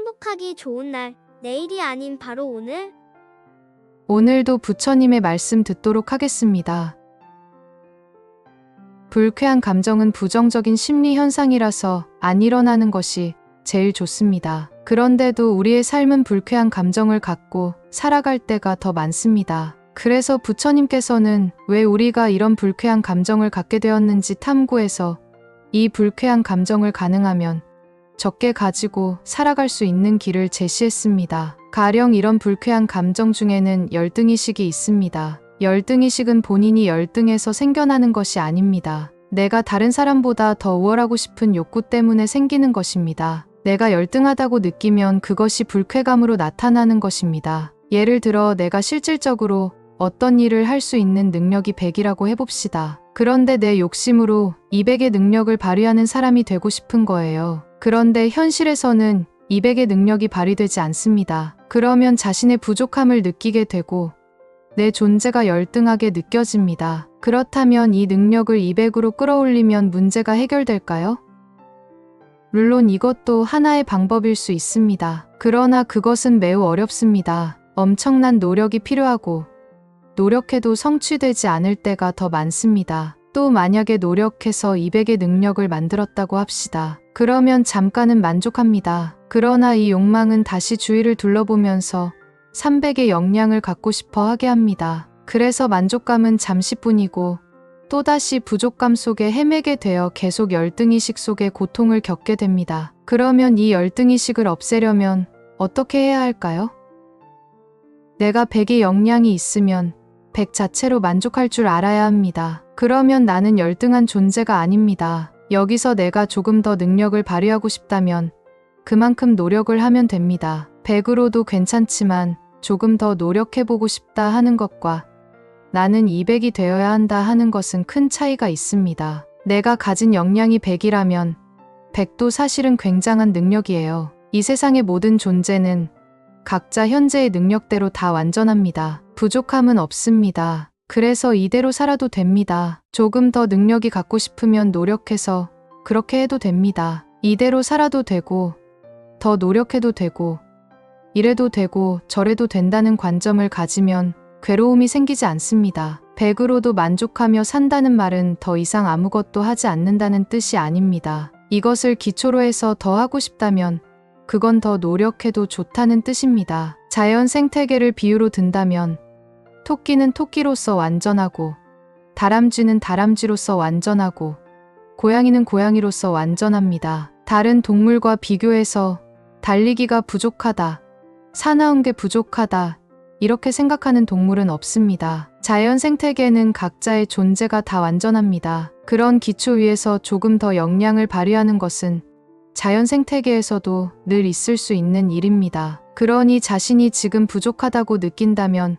행복하기 좋은 날, 내일이 아닌 바로 오늘. 오늘도 부처님의 말씀 듣도록 하겠습니다. 불쾌한 감정은 부정적인 심리 현상이라서 안 일어나는 것이 제일 좋습니다. 그런데도 우리의 삶은 불쾌한 감정을 갖고 살아갈 때가 더 많습니다. 그래서 부처님께서는 왜 우리가 이런 불쾌한 감정을 갖게 되었는지 탐구해서 이 불쾌한 감정을 가능하면 적게 가지고 살아갈 수 있는 길을 제시했습니다. 가령 이런 불쾌한 감정 중에는 열등의식이 있습니다. 열등의식은 본인이 열등해서 생겨나는 것이 아닙니다. 내가 다른 사람보다 더 우월하고 싶은 욕구 때문에 생기는 것입니다. 내가 열등하다고 느끼면 그것이 불쾌감으로 나타나는 것입니다. 예를 들어 내가 실질적으로 어떤 일을 할 수 있는 능력이 100이라고 해봅시다. 그런데 내 욕심으로 200의 능력을 발휘하는 사람이 되고 싶은 거예요. 그런데 현실에서는 200의 능력이 발휘되지 않습니다. 그러면 자신의 부족함을 느끼게 되고 내 존재가 열등하게 느껴집니다. 그렇다면 이 능력을 200으로 끌어올리면 문제가 해결될까요? 물론 이것도 하나의 방법일 수 있습니다. 그러나 그것은 매우 어렵습니다. 엄청난 노력이 필요하고 노력해도 성취되지 않을 때가 더 많습니다. 또 만약에 노력해서 200의 능력을 만들었다고 합시다. 그러면 잠깐은 만족합니다. 그러나 이 욕망은 다시 주위를 둘러보면서 300의 역량을 갖고 싶어 하게 합니다. 그래서 만족감은 잠시뿐이고 또다시 부족감 속에 헤매게 되어 계속 열등의식 속에 고통을 겪게 됩니다. 그러면 이 열등의식을 없애려면 어떻게 해야 할까요? 내가 100의 역량이 있으면 100 자체로 만족할 줄 알아야 합니다. 그러면 나는 열등한 존재가 아닙니다. 여기서 내가 조금 더 능력을 발휘하고 싶다면 그만큼 노력을 하면 됩니다. 100으로도 괜찮지만 조금 더 노력해보고 싶다 하는 것과 나는 200이 되어야 한다 하는 것은 큰 차이가 있습니다. 내가 가진 역량이 100이라면 100도 사실은 굉장한 능력이에요. 이 세상의 모든 존재는 각자 현재의 능력대로 다 완전합니다. 부족함은 없습니다. 그래서 이대로 살아도 됩니다. 조금 더 능력이 갖고 싶으면 노력해서 그렇게 해도 됩니다. 이대로 살아도 되고 더 노력해도 되고 이래도 되고 저래도 된다는 관점을 가지면 괴로움이 생기지 않습니다. 100으로도 만족하며 산다는 말은 더 이상 아무것도 하지 않는다는 뜻이 아닙니다. 이것을 기초로 해서 더 하고 싶다면 그건 더 노력해도 좋다는 뜻입니다. 자연 생태계를 비유로 든다면 토끼는 토끼로서 완전하고 다람쥐는 다람쥐로서 완전하고 고양이는 고양이로서 완전합니다. 다른 동물과 비교해서 달리기가 부족하다, 사나운 게 부족하다 이렇게 생각하는 동물은 없습니다. 자연 생태계는 각자의 존재가 다 완전합니다. 그런 기초 위에서 조금 더 역량을 발휘하는 것은 자연 생태계에서도 늘 있을 수 있는 일입니다. 그러니 자신이 지금 부족하다고 느낀다면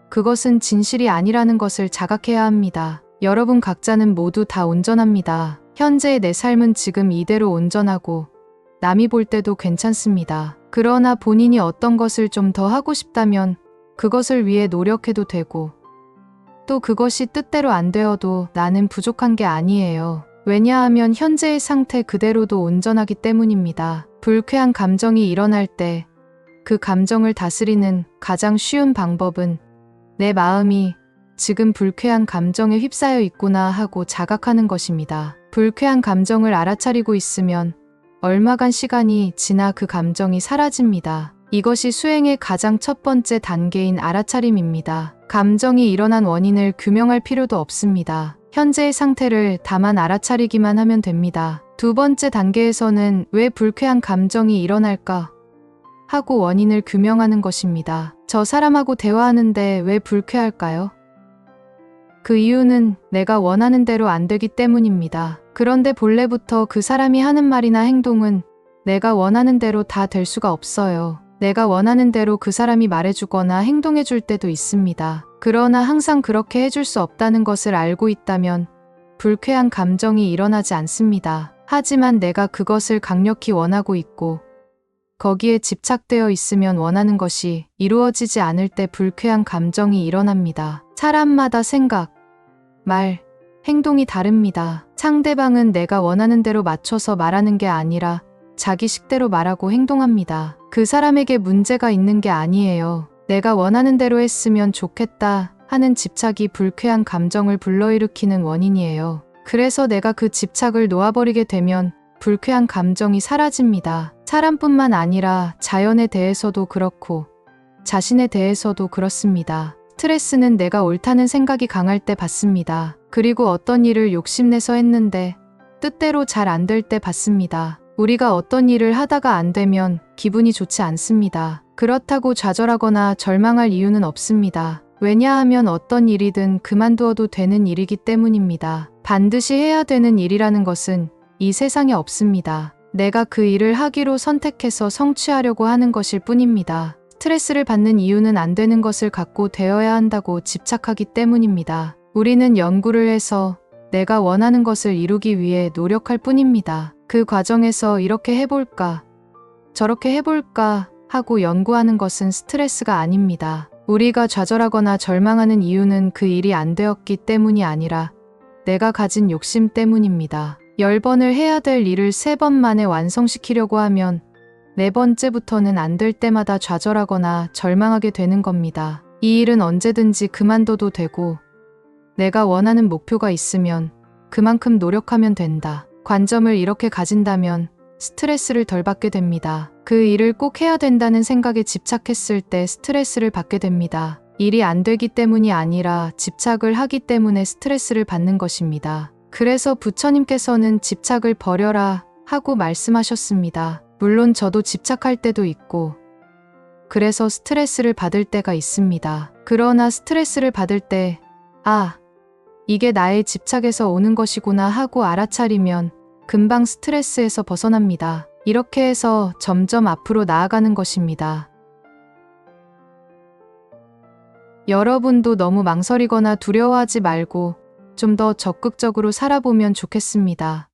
그것은 진실이 아니라는 것을 자각해야 합니다. 여러분 각자는 모두 다 온전합니다. 현재의 내 삶은 지금 이대로 온전하고 남이 볼 때도 괜찮습니다. 그러나 본인이 어떤 것을 좀 더 하고 싶다면 그것을 위해 노력해도 되고 또 그것이 뜻대로 안 되어도 나는 부족한 게 아니에요. 왜냐하면 현재의 상태 그대로도 온전하기 때문입니다. 불쾌한 감정이 일어날 때 그 감정을 다스리는 가장 쉬운 방법은 내 마음이 지금 불쾌한 감정에 휩싸여 있구나 하고 자각하는 것입니다. 불쾌한 감정을 알아차리고 있으면 얼마간 시간이 지나 그 감정이 사라집니다. 이것이 수행의 가장 첫 번째 단계인 알아차림입니다. 감정이 일어난 원인을 규명할 필요도 없습니다. 현재의 상태를 다만 알아차리기만 하면 됩니다. 두 번째 단계에서는 왜 불쾌한 감정이 일어날까 하고 원인을 규명하는 것입니다. 저 사람하고 대화하는데 왜 불쾌할까요? 그 이유는 내가 원하는 대로 안 되기 때문입니다. 그런데 본래부터 그 사람이 하는 말이나 행동은 내가 원하는 대로 다 될 수가 없어요. 내가 원하는 대로 그 사람이 말해주거나 행동해줄 때도 있습니다. 그러나 항상 그렇게 해줄 수 없다는 것을 알고 있다면 불쾌한 감정이 일어나지 않습니다. 하지만 내가 그것을 강력히 원하고 있고 거기에 집착되어 있으면 원하는 것이 이루어지지 않을 때 불쾌한 감정이 일어납니다. 사람마다 생각, 말, 행동이 다릅니다. 상대방은 내가 원하는 대로 맞춰서 말하는 게 아니라 자기 식대로 말하고 행동합니다. 그 사람에게 문제가 있는 게 아니에요. 내가 원하는 대로 했으면 좋겠다 하는 집착이 불쾌한 감정을 불러일으키는 원인이에요. 그래서 내가 그 집착을 놓아버리게 되면 불쾌한 감정이 사라집니다. 사람뿐만 아니라 자연에 대해서도 그렇고 자신에 대해서도 그렇습니다. 스트레스는 내가 옳다는 생각이 강할 때 받습니다. 그리고 어떤 일을 욕심내서 했는데 뜻대로 잘 안 될 때 받습니다. 우리가 어떤 일을 하다가 안 되면 기분이 좋지 않습니다. 그렇다고 좌절하거나 절망할 이유는 없습니다. 왜냐하면 어떤 일이든 그만두어도 되는 일이기 때문입니다. 반드시 해야 되는 일이라는 것은 이 세상에 없습니다. 내가 그 일을 하기로 선택해서 성취하려고 하는 것일 뿐입니다. 스트레스를 받는 이유는 안 되는 것을 갖고 되어야 한다고 집착하기 때문입니다. 우리는 연구를 해서 내가 원하는 것을 이루기 위해 노력할 뿐입니다. 그 과정에서 이렇게 해볼까, 저렇게 해볼까 하고 연구하는 것은 스트레스가 아닙니다. 우리가 좌절하거나 절망하는 이유는 그 일이 안 되었기 때문이 아니라 내가 가진 욕심 때문입니다. 10번을 해야 될 일을 3번 만에 완성시키려고 하면 4번째부터는 안 될 때마다 좌절하거나 절망하게 되는 겁니다. 이 일은 언제든지 그만둬도 되고 내가 원하는 목표가 있으면 그만큼 노력하면 된다. 관점을 이렇게 가진다면 스트레스를 덜 받게 됩니다. 그 일을 꼭 해야 된다는 생각에 집착했을 때 스트레스를 받게 됩니다. 일이 안 되기 때문이 아니라 집착을 하기 때문에 스트레스를 받는 것입니다. 그래서 부처님께서는 집착을 버려라 하고 말씀하셨습니다. 물론 저도 집착할 때도 있고 그래서 스트레스를 받을 때가 있습니다. 그러나 스트레스를 받을 때 이게 나의 집착에서 오는 것이구나 하고 알아차리면 금방 스트레스에서 벗어납니다. 이렇게 해서 점점 앞으로 나아가는 것입니다. 여러분도 너무 망설이거나 두려워하지 말고 좀 더 적극적으로 살아보면 좋겠습니다.